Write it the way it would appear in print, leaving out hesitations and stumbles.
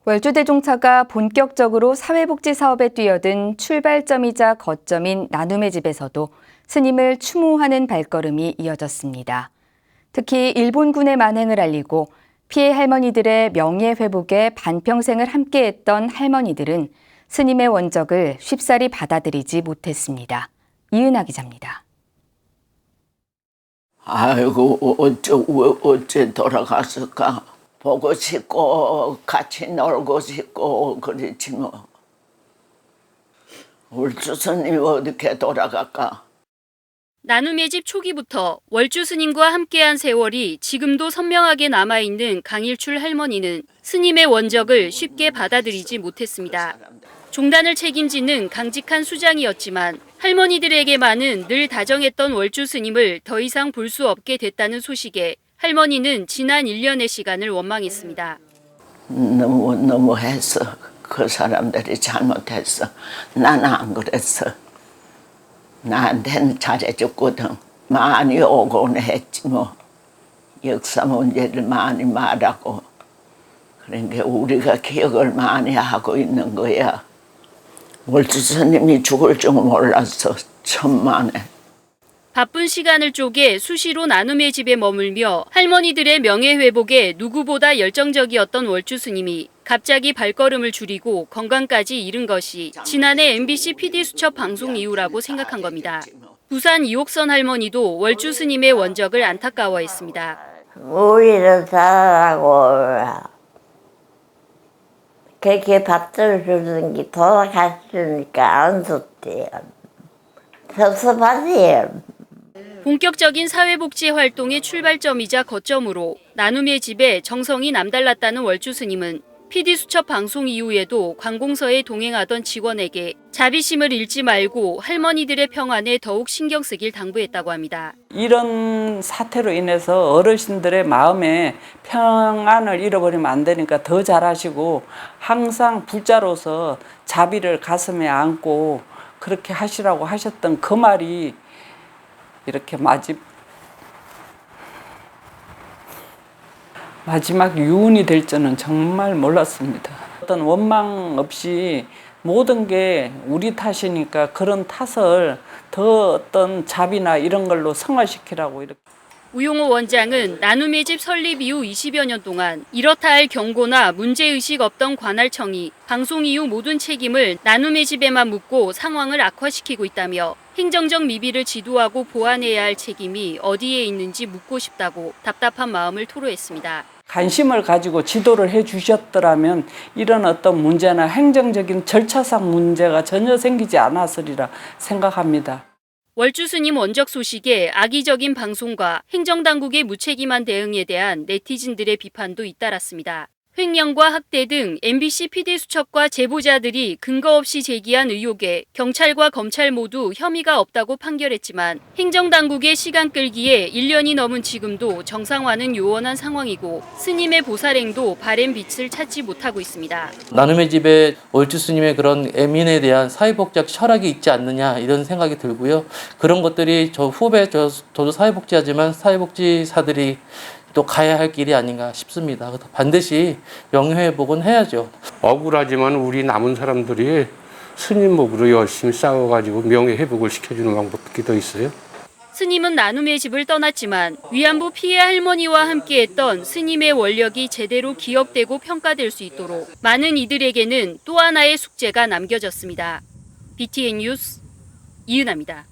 월주대종차가 본격적으로 사회복지 사업에 뛰어든 출발점이자 거점인 나눔의 집에서도 스님을 추모하는 발걸음이 이어졌습니다. 특히 일본군의 만행을 알리고 피해 할머니들의 명예회복에 반평생을 함께했던 할머니들은 스님의 원적을 쉽사리 받아들이지 못했습니다. 이은하 기자입니다. 아이고 어째 돌아갔을까. 보고 싶고 같이 놀고 싶고 그렇지 뭐. 월주 스님이 어떻게 돌아갈까. 나눔의 집 초기부터 월주 스님과 함께한 세월이 지금도 선명하게 남아있는 강일출 할머니는 스님의 원적을 쉽게 받아들이지 못했습니다. 종단을 책임지는 강직한 수장이었지만 할머니들에게만은 늘 다정했던 월주 스님을 더 이상 볼 수 없게 됐다는 소식에 할머니는 지난 1년의 시간을 원망했습니다. 너무했어. 그 사람들이 잘못했어. 나는 안 그랬어. 나한테는 잘해줬거든. 많이 오곤 했지 뭐. 역사 문제를 많이 말하고. 그러니까 우리가 기억을 많이 하고 있는 거야. 월주 스님이 죽을 줄 몰랐어. 천만에. 바쁜 시간을 쪼개 수시로 나눔의 집에 머물며 할머니들의 명예회복에 누구보다 열정적이었던 월주 스님이 갑자기 발걸음을 줄이고 건강까지 잃은 것이 지난해 MBC PD수첩 방송 이후라고 생각한 겁니다. 부산 이옥선 할머니도 월주 스님의 원적을 안타까워했습니다. 우리를 잘하고 그렇게 밥을 주는 게 돌아갔으니까 안 좋대요. 섭섭하세요. 본격적인 사회복지 활동의 출발점이자 거점으로 나눔의 집에 정성이 남달랐다는 월주 스님은 PD수첩 방송 이후에도 관공서에 동행하던 직원에게 자비심을 잃지 말고 할머니들의 평안에 더욱 신경 쓰길 당부했다고 합니다. 이런 사태로 인해서 어르신들의 마음에 평안을 잃어버리면 안 되니까 더 잘하시고 항상 불자로서 자비를 가슴에 안고 그렇게 하시라고 하셨던 그 말이 이렇게 마지막 유언이 될 줄은 정말 몰랐습니다. 어떤 원망 없이 모든 게 우리 탓이니까 그런 탓을 더 어떤 자비나 이런 걸로 승화시키라고 이렇게. 우용호 원장은 나눔의 집 설립 이후 20여 년 동안 이렇다 할 경고나 문제의식 없던 관할청이 방송 이후 모든 책임을 나눔의 집에만 묻고 상황을 악화시키고 있다며 행정적 미비를 지도하고 보완해야 할 책임이 어디에 있는지 묻고 싶다고 답답한 마음을 토로했습니다. 관심을 가지고 지도를 해 주셨더라면 이런 어떤 문제나 행정적인 절차상 문제가 전혀 생기지 않았으리라 생각합니다. 월주 스님 원적 소식에 악의적인 방송과 행정당국의 무책임한 대응에 대한 네티즌들의 비판도 잇따랐습니다. 횡령과 학대 등 MBC PD수첩과 제보자들이 근거 없이 제기한 의혹에 경찰과 검찰 모두 혐의가 없다고 판결했지만 행정당국의 시간 끌기에 1년이 넘은 지금도 정상화는 요원한 상황이고 스님의 보살행도 바램 빛을 찾지 못하고 있습니다. 나눔의 집에 월주 스님의 그런 애민에 대한 사회복지학 철학이 있지 않느냐 이런 생각이 들고요. 그런 것들이 저도 사회복지하지만 사회복지사들이 또 가야 할 길이 아닌가 싶습니다. 반드시 명예회복은 해야죠. 억울하지만 우리 남은 사람들이 스님 목으로 열심히 싸워가지고 명예회복을 시켜주는 방법이 더 있어요. 스님은 나눔의 집을 떠났지만 위안부 피해 할머니와 함께했던 스님의 원력이 제대로 기억되고 평가될 수 있도록 많은 이들에게는 또 하나의 숙제가 남겨졌습니다. BTN 뉴스 이은하입니다.